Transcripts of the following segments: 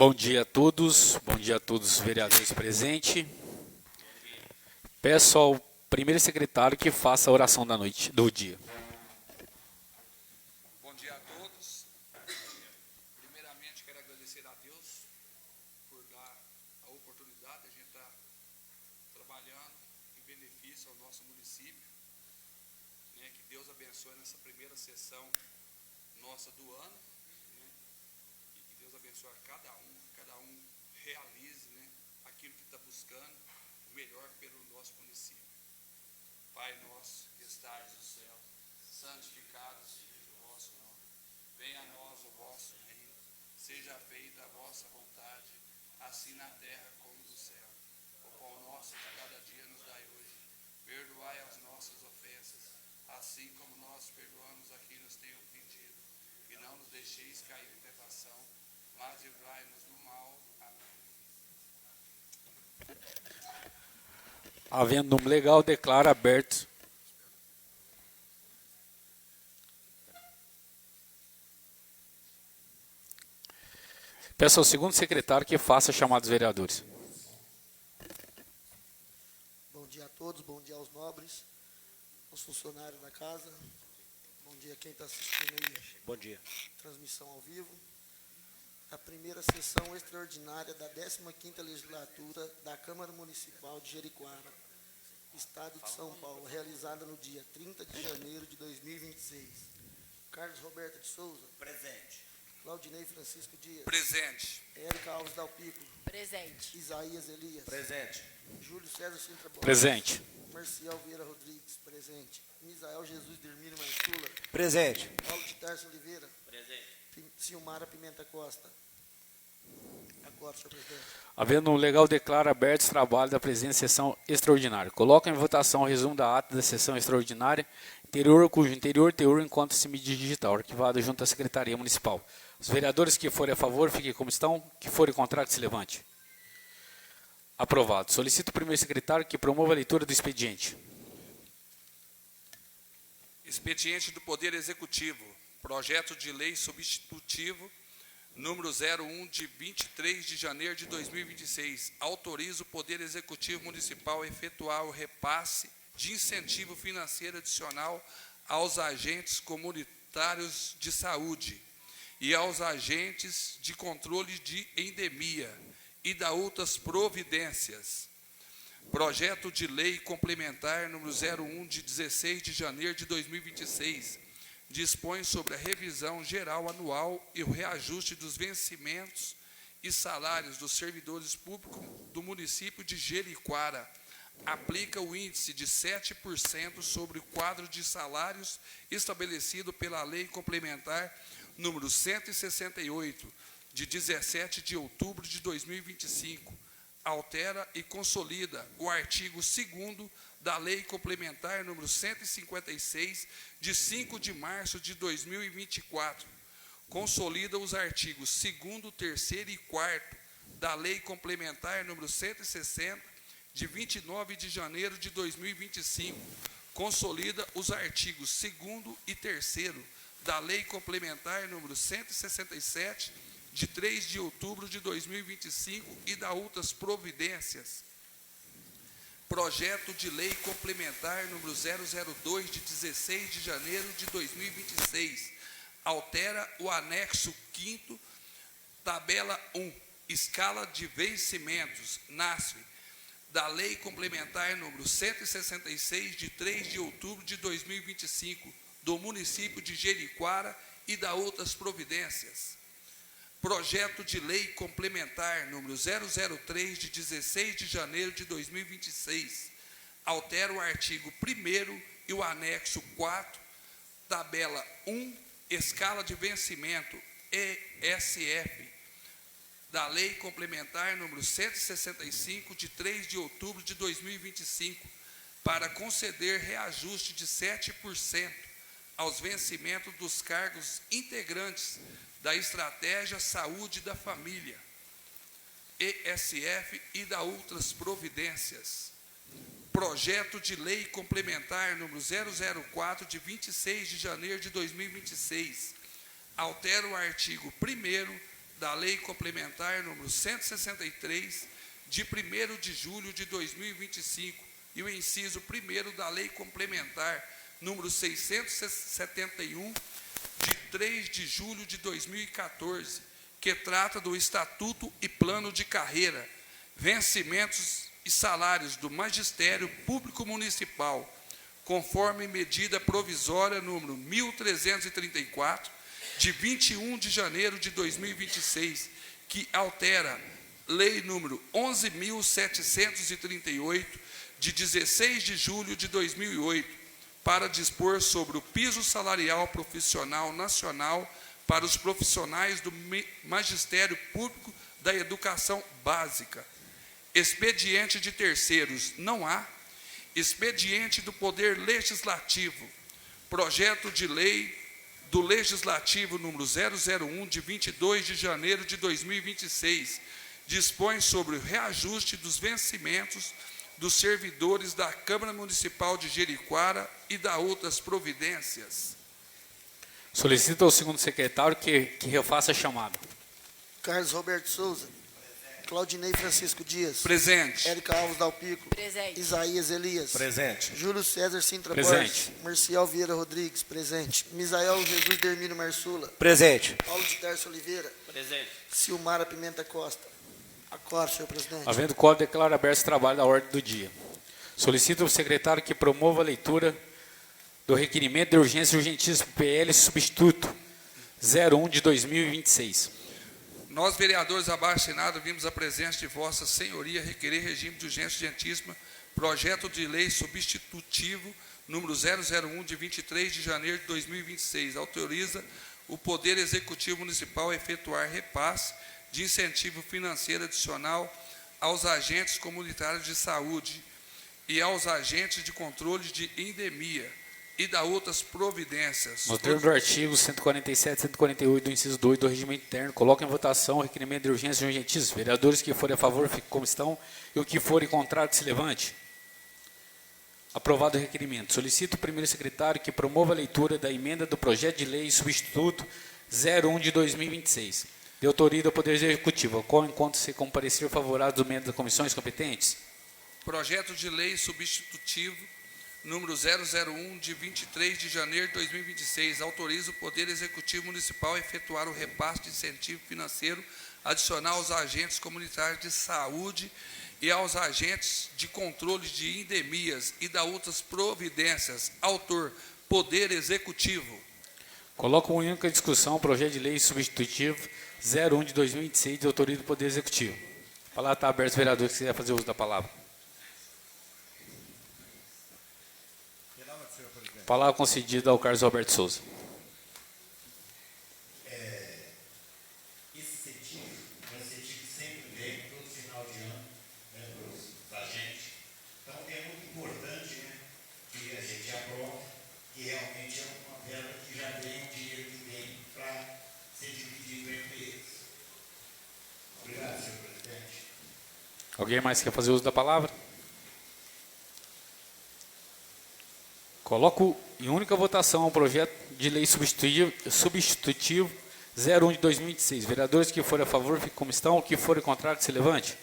Bom dia a todos os vereadores presentes. Peço ao primeiro secretário que faça a oração da noite, do dia. Bom dia a todos. Primeiramente, quero agradecer a Deus por dar a oportunidade de a gente estar trabalhando em benefício ao nosso município. Que Deus abençoe nessa primeira sessão nossa do ano. E que Deus abençoe a cada um realize aquilo que está buscando o melhor pelo nosso município. Pai nosso que estás no céu, santificado seja o vosso nome. Venha a nós o vosso reino, seja feita a vossa vontade, assim na terra como no céu. O pão nosso de cada dia nos dai hoje. Perdoai as nossas ofensas, assim como nós perdoamos a quem nos tem ofendido. E não nos deixeis cair em tentação, mas livrai-nos do mal. Amém. Havendo número legal, declaro aberto. Peço ao segundo secretário que faça a chamada dos vereadores. Bom dia a todos, bom dia aos nobres, aos funcionários da casa. Bom dia a quem está assistindo aí. Bom dia. Transmissão ao vivo. A primeira sessão extraordinária da 15ª legislatura da Câmara Municipal de Jericoara, Estado de São Paulo, realizada no dia 30 de janeiro de 2026. Carlos Roberto de Souza. Presente. Claudinei Francisco Dias. Presente. Érica Alves Dalpico. Presente. Isaías Elias. Presente. Júlio César Sintra Borges. Presente. Marcial Vieira Rodrigues. Presente. Misael Jesus Dermino Marçula. Presente. Paulo de Tarso Oliveira. Presente. Silmara Pimenta Costa. Agora, senhor presidente. Havendo número legal, declaro aberto o trabalho da presente sessão extraordinária. Coloco em votação o resumo da ata da sessão extraordinária, cujo interior teor encontra-se em mídia digital, arquivado junto à Secretaria Municipal. Os vereadores que forem a favor, fiquem como estão. Que forem contrário, que se levante. Aprovado. Solicito o primeiro secretário que promova a leitura do expediente. Expediente do Poder Executivo. Projeto de lei substitutivo número 01 de 23 de janeiro de 2026. Autoriza o Poder Executivo Municipal a efetuar o repasse de incentivo financeiro adicional aos agentes comunitários de saúde e aos agentes de controle de endemia e da outras providências. Projeto de lei complementar número 01 de 16 de janeiro de 2026. Dispõe sobre a revisão geral anual e o reajuste dos vencimentos e salários dos servidores públicos do município de Jericoara. Aplica o índice de 7% sobre o quadro de salários estabelecido pela Lei Complementar número 168, de 17 de outubro de 2025. Altera e consolida o artigo 2º da Lei Complementar número 156, de 5 de março de 2024. Consolida os artigos 2º, 3º e 4º da Lei Complementar número 160, de 29 de janeiro de 2025. Consolida os artigos 2º e 3º da Lei Complementar número 167, de 3 de outubro de 2025 e da outras providências. Projeto de lei complementar número 002 de 16 de janeiro de 2026. Altera o anexo 5º, tabela 1, escala de vencimentos, NASF, da Lei Complementar número 166 de 3 de outubro de 2025, do município de Jericoara e da outras providências. Projeto de lei complementar número 003 de 16 de janeiro de 2026. Altera o artigo 1º e o anexo 4, tabela 1, escala de vencimento ESF, da Lei Complementar número 165 de 3 de outubro de 2025, para conceder reajuste de 7% aos vencimentos dos cargos integrantes da Estratégia Saúde da Família, ESF, e da outras providências. Projeto de lei complementar número 004 de 26 de janeiro de 2026. Altera o artigo 1º da Lei Complementar número 163, de 1º de julho de 2025, e o inciso 1º da Lei Complementar número 671, de 3 de julho de 2014, que trata do Estatuto e Plano de Carreira, vencimentos e salários do Magistério Público Municipal, conforme medida provisória número 1334, de 21 de janeiro de 2026, que altera Lei número 11.738, de 16 de julho de 2008, para dispor sobre o piso salarial profissional nacional para os profissionais do Magistério Público da Educação Básica. Expediente de terceiros, não há. Expediente do Poder Legislativo. Projeto de Lei do Legislativo número 001, de 22 de janeiro de 2026, dispõe sobre o reajuste dos vencimentos dos servidores da Câmara Municipal de Jeriquara e da outras providências. Solicito ao segundo secretário que refaça a chamada. Carlos Roberto Souza. Claudinei Francisco Dias. Presente. Érica Alves Dalpico. Presente. Isaías Elias. Presente. Júlio César Sintra Presente. Borges. Marcial Vieira Rodrigues. Presente. Misael Jesus Dermino Marsula. Presente. Paulo de Tarso Oliveira. Presente. Silmara Pimenta Costa. Acordo, senhor presidente. Havendo quórum, declaro aberto o trabalho da ordem do dia. Solicito ao secretário que promova a leitura do requerimento de urgência urgentíssimo PL substituto 01 de 2026. Nós, vereadores abaixo assinado, vimos a presença de Vossa Senhoria requerer regime de urgência urgentíssima, projeto de lei substitutivo número 001 de 23 de janeiro de 2026. Autoriza o Poder Executivo Municipal a efetuar repasse de incentivo financeiro adicional aos agentes comunitários de saúde e aos agentes de controle de endemia e da outras providências. No termo do artigo 147 e 148 do inciso 2 do regimento interno, coloco em votação o requerimento de urgência urgentíssima. Vereadores que forem a favor, fiquem como estão, e o que forem contrário, que se levante. Aprovado o requerimento. Solicito o primeiro secretário que promova a leitura da emenda do projeto de lei substituto 01 de 2026. De autoria do Poder Executivo, ao qual encontra-se com parecer favorável dos membros das comissões competentes. Projeto de lei substitutivo número 001, de 23 de janeiro de 2026, autoriza o Poder Executivo Municipal a efetuar o repasse de incentivo financeiro adicional aos agentes comunitários de saúde e aos agentes de controle de endemias e da outras providências. Autor, Poder Executivo. Coloco em única discussão o projeto de lei substitutivo 01 de 2026, de autoria do Poder Executivo. A palavra está aberta, vereador, que quiser fazer uso da palavra. Palavra concedida ao Carlos Roberto Souza. Esse incentivo é um incentivo que sempre vem, todo final de ano, né, para a gente. Então, é muito importante, né, que a gente aprove, que realmente é uma verba que já vem um dinheiro que vem para ser dividido entre eles. Obrigado, senhor presidente. Alguém mais quer fazer uso da palavra? Coloco em única votação o projeto de lei substitutivo 01 de 2026. Vereadores que forem a favor, fiquem como estão. O que forem contrário, que se levante.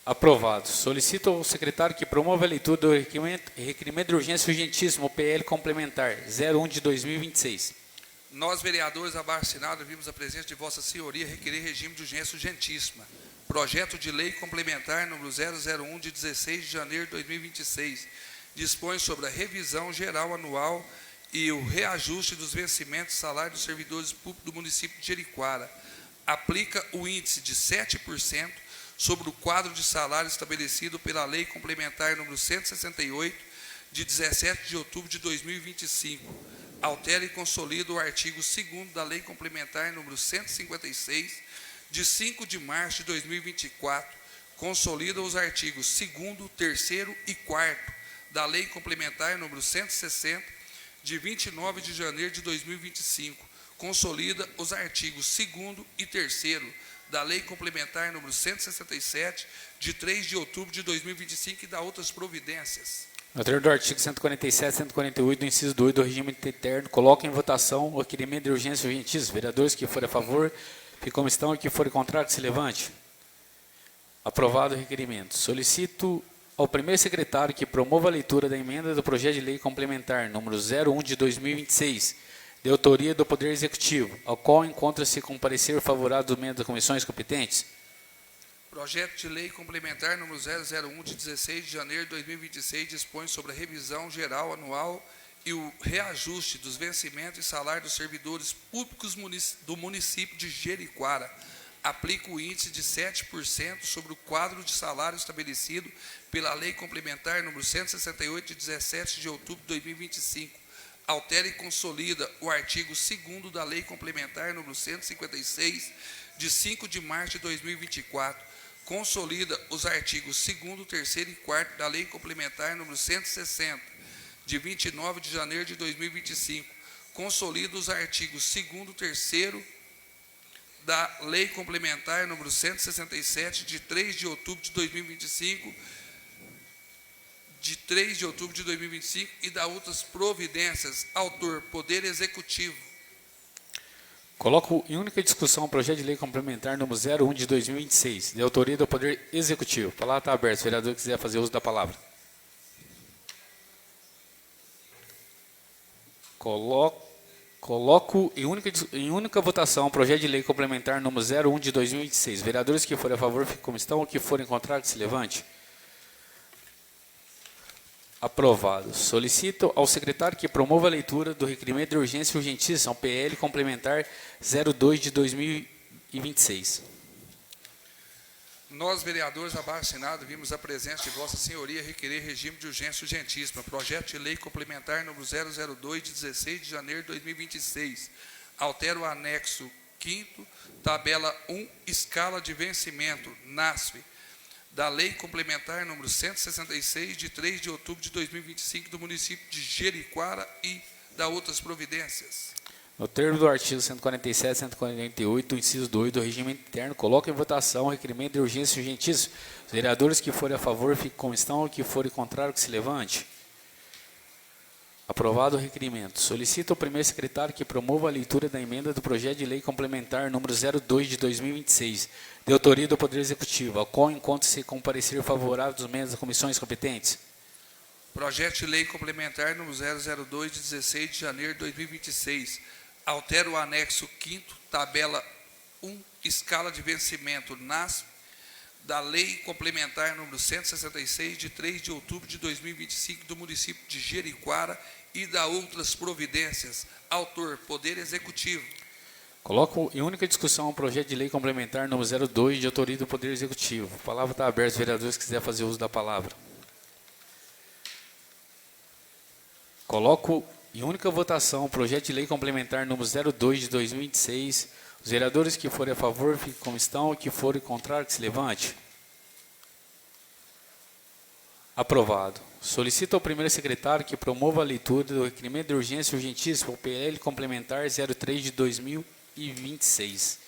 Aprovado. Solicito ao secretário que promova a leitura do requerimento de urgência urgentíssimo PL complementar 01 de 2026. Nós, vereadores abaixo assinado, vimos a presença de Vossa Senhoria requerer regime de urgência urgentíssima. Projeto de lei complementar número 001 de 16 de janeiro de 2026. Dispõe sobre a revisão geral anual e o reajuste dos vencimentos de salário dos servidores públicos do município de Jeriquara. Aplica o índice de 7% sobre o quadro de salário estabelecido pela Lei Complementar número 168, de 17 de outubro de 2025. Altera e consolida o artigo 2º da Lei Complementar número 156, de 5 de março de 2024. Consolida os artigos 2º, 3º e 4º da Lei Complementar número 160, de 29 de janeiro de 2025. Consolida os artigos 2º e 3º da Lei Complementar número 167, de 3 de outubro de 2025 e da outras providências. No termo do artigo 147 e 148 do inciso 2 do regime interno, coloca em votação o requerimento de urgência urgentíssima. Vereadores que forem a favor, fiquem como estão, e que forem contrário, que se levante. Aprovado o requerimento. Solicito ao primeiro secretário que promova a leitura da emenda do projeto de lei complementar número 01 de 2026, de autoria do Poder Executivo, ao qual encontra-se com parecer favorável dos membros das comissões competentes. Projeto de lei complementar número 001 de 16 de janeiro de 2026 dispõe sobre a revisão geral anual e o reajuste dos vencimentos e salários dos servidores públicos do município de Jeriquara. Aplica o índice de 7% sobre o quadro de salário estabelecido pela Lei Complementar número 168 de 17 de outubro de 2025. Altera e consolida o artigo 2º da Lei Complementar número 156 de 5 de março de 2024. Consolida os artigos 2º, 3º e 4º da Lei Complementar número 160 de 29 de janeiro de 2025. Consolida os artigos 2º, 3º da Lei Complementar número 167, de 3 de outubro de 2025, e da outras providências. Autor, Poder Executivo. Coloco em única discussão o projeto de lei complementar número 01 de 2026, de autoria do Poder Executivo. A palavra está aberta. Se o vereador quiser fazer uso da palavra. Coloco em única votação o projeto de lei complementar número 01 de 2026. Vereadores que forem a favor, fiquem como estão. O que forem contrário, que se levante. Aprovado. Solicito ao secretário que promova a leitura do requerimento de urgência urgentíssima, ao PL complementar 02 de 2026. Nós, vereadores abaixo assinado, vimos a presença de Vossa Senhoria requerer regime de urgência urgentíssima. Projeto de lei complementar número 002 de 16 de janeiro de 2026. Altera o anexo 5º, tabela 1, escala de vencimento, NASF, da Lei Complementar número 166, de 3 de outubro de 2025, do município de Jeriquara e da outras providências. No termo do artigo 147 e 148, inciso 2 do regime interno, coloco em votação o requerimento de urgência urgentíssima. Os vereadores que forem a favor, fiquem como estão, e que forem contrário, que se levante. Aprovado o requerimento. Solicito ao primeiro secretário que promova a leitura da emenda do projeto de lei complementar número 02 de 2026, de autoria do Poder Executivo, ao qual encontra-se com parecer favorável dos membros das comissões competentes. Projeto de lei complementar número 002 de 16 de janeiro de 2026. Altera o anexo 5º, tabela 1, escala de vencimento, NASP, da Lei Complementar número 166, de 3 de outubro de 2025, do município de Jeriquara e da outras providências. Autor, Poder Executivo. Coloco em única discussão o projeto de lei complementar número 02, de autoria do Poder Executivo. A palavra está aberta, os vereadores que quiserem fazer uso da palavra. Coloco em única votação o projeto de lei complementar número 02 de 2026. Os vereadores que forem a favor, fiquem como estão, e que forem contrário, que se levante. Aprovado. Solicito ao primeiro secretário que promova a leitura do requerimento de urgência urgentíssima, o PL complementar 03 de 2026.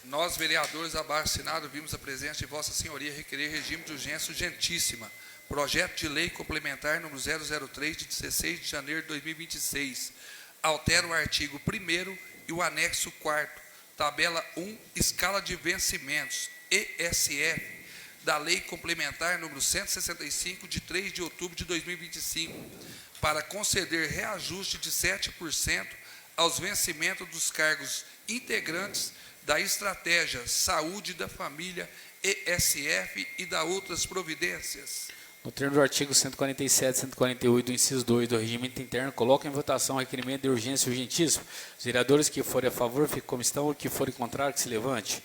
Nós, vereadores abaixo assinado, vimos a presença de Vossa Senhoria requerer regime de urgência urgentíssima. Projeto de lei complementar número 003 de 16 de janeiro de 2026. Altera o artigo 1º e o anexo 4º, tabela 1, escala de vencimentos, ESF, da Lei Complementar número 165, de 3 de outubro de 2025, para conceder reajuste de 7% aos vencimentos dos cargos integrantes da Estratégia Saúde da Família, ESF, e da outras providências. No termo do artigo 147 e 148 do inciso 2 do regimento interno, coloco em votação o requerimento de urgência urgentíssima. Os vereadores que forem a favor, fiquem como estão, e que forem contrário, que se levante.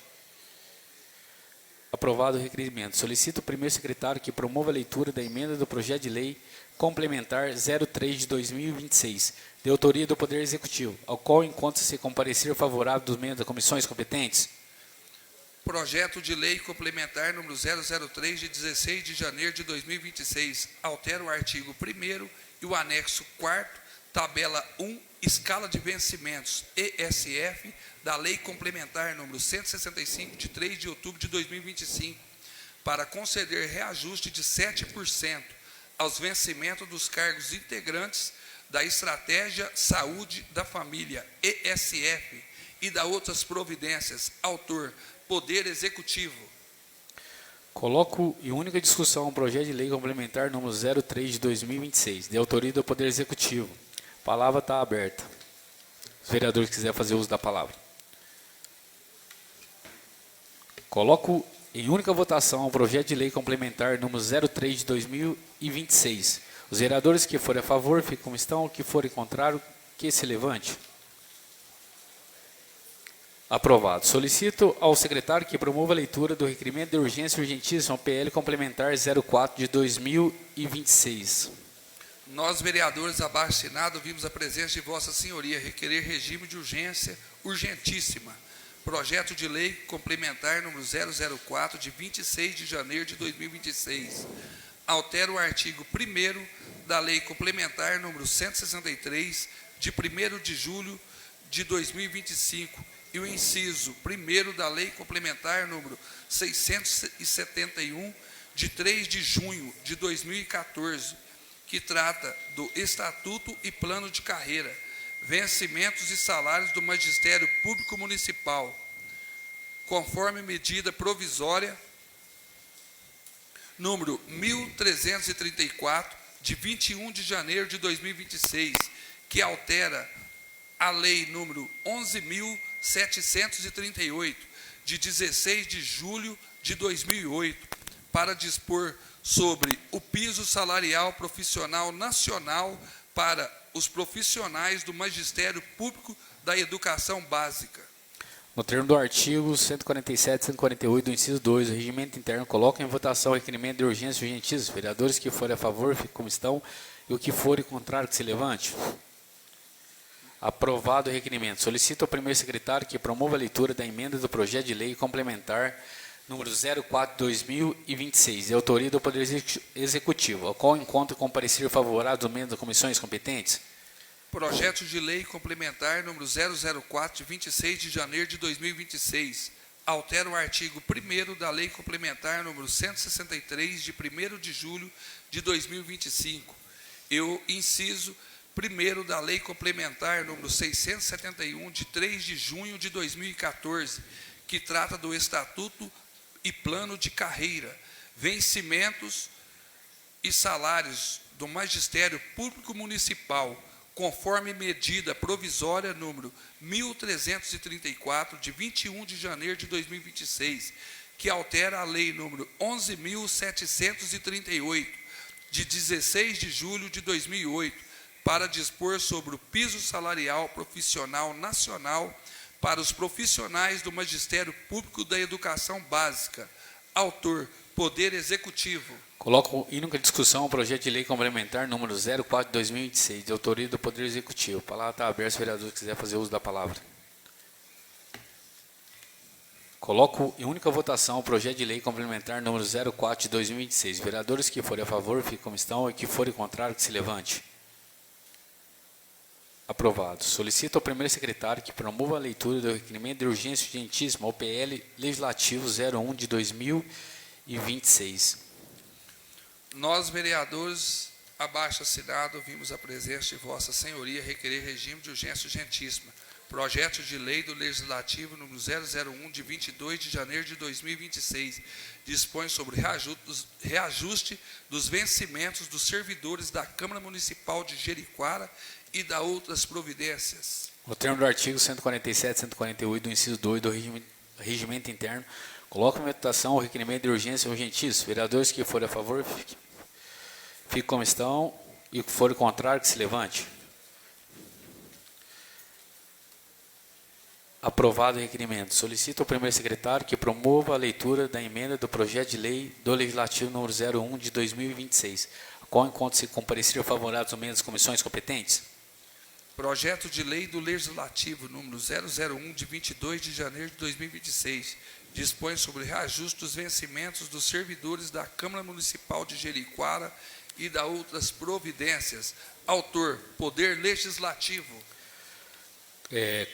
Aprovado o requerimento. Solicito ao primeiro secretário que promova a leitura da emenda do projeto de lei complementar 03 de 2026, de autoria do Poder Executivo, ao qual encontra-se com parecer favorável dos membros das comissões competentes. Projeto de lei complementar número 003 de 16 de janeiro de 2026. Altera o artigo 1º e o anexo 4º, tabela 1, escala de vencimentos, ESF, da Lei Complementar número 165, de 3 de outubro de 2025, para conceder reajuste de 7% aos vencimentos dos cargos integrantes da Estratégia Saúde da Família, ESF, e da outras providências. Autor, Poder Executivo. Coloco em única discussão o projeto de lei complementar número 03 de 2026, de autoria do Poder Executivo. A palavra está aberta. Os vereadores que quiserem fazer uso da palavra. Coloco em única votação o projeto de lei complementar número 03 de 2026. Os vereadores que forem a favor, fiquem como estão. Que forem contrário, que se levante. Aprovado. Solicito ao secretário que promova a leitura do requerimento de urgência urgentíssima PL complementar 04 de 2026. Nós, vereadores abaixo assinado, vimos a presença de Vossa Senhoria requerer regime de urgência urgentíssima. Projeto de lei complementar número 004 de 26 de janeiro de 2026. Altera o artigo 1º da lei complementar número 163 de 1º de julho de 2025 e o inciso 1º da lei complementar número 671 de 3 de junho de 2014, que trata do Estatuto e Plano de Carreira, vencimentos e salários do Magistério Público Municipal, conforme medida provisória número 1334, de 21 de janeiro de 2026, que altera a lei número 11.738, de 16 de julho de 2008, para dispor sobre o piso salarial profissional nacional para os profissionais do Magistério Público da Educação Básica. No termo do artigo 147 e 148 do inciso 2 do regimento interno, coloca em votação o requerimento de urgência urgentíssima. Vereadores que forem a favor, fiquem como estão, e o que forem contrário, que se levante. Aprovado o requerimento. Solicito ao primeiro secretário que promova a leitura da emenda do projeto de lei complementar número 04 de 2026, de autoria do Poder Executivo, ao qual encontro comparecer favorável do membro das comissões competentes. Projeto de lei complementar número 004 de 26 de janeiro de 2026. Altera o artigo 1º da lei complementar número 163 de 1º de julho de 2025. E o inciso 1º da lei complementar número 671 de 3 de junho de 2014, que trata do Estatuto e Plano de Carreira, vencimentos e salários do Magistério Público Municipal, conforme medida provisória número 1334, de 21 de janeiro de 2026, que altera a lei número 11.738, de 16 de julho de 2008, para dispor sobre o piso salarial profissional nacional para os profissionais do Magistério Público da Educação Básica. Autor, Poder Executivo. Coloco em única discussão o projeto de lei complementar número 04 de 2026, de autoria do Poder Executivo. A palavra está aberta, se o vereador quiser fazer uso da palavra. Coloco em única votação o projeto de lei complementar número 04 de 2026. Vereadores que forem a favor, fiquem como estão, e que forem contrário, que se levante. Aprovado. Solicito ao primeiro secretário que promova a leitura do requerimento de urgência urgentíssima ao PL Legislativo 01 de 2026. Nós, vereadores abaixo assinado, vimos a presença de Vossa Senhoria requerer regime de urgência urgentíssima. Projeto de lei do Legislativo número 001 de 22 de janeiro de 2026 dispõe sobre reajuste dos vencimentos dos servidores da Câmara Municipal de Jericoara e da outras providências. No termo do artigo 147 e 148 do inciso 2 do regimento interno, coloco em votação o requerimento de urgência urgentíssima. Vereadores que forem a favor, fiquem como estão, e o que forem contrário, que se levante. Aprovado o requerimento. Solicito ao primeiro secretário que promova a leitura da emenda do projeto de lei do Legislativo número 01 de 2026, a qual encontra-se comparecer favorável aos membros das comissões competentes. Projeto de lei do Legislativo número 001 de 22 de janeiro de 2026 dispõe sobre reajuste dos vencimentos dos servidores da Câmara Municipal de Jericoara e da outras providências. Autor, Poder Legislativo.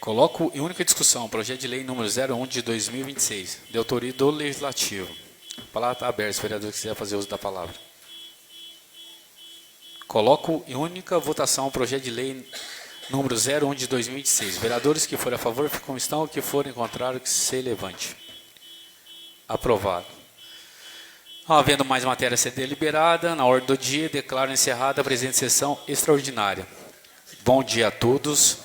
Coloco em única discussão o projeto de lei número 01 de 2026, de autoria do Legislativo. A palavra está aberta, se o vereador quiser fazer uso da palavra. Coloco em única votação o projeto de lei número 01 de 2026. Vereadores que forem a favor, ficam como estão. Que forem contrário, que se levante. Aprovado. Não havendo mais matéria a ser deliberada, na ordem do dia, declaro encerrada a presente sessão extraordinária. Bom dia a todos.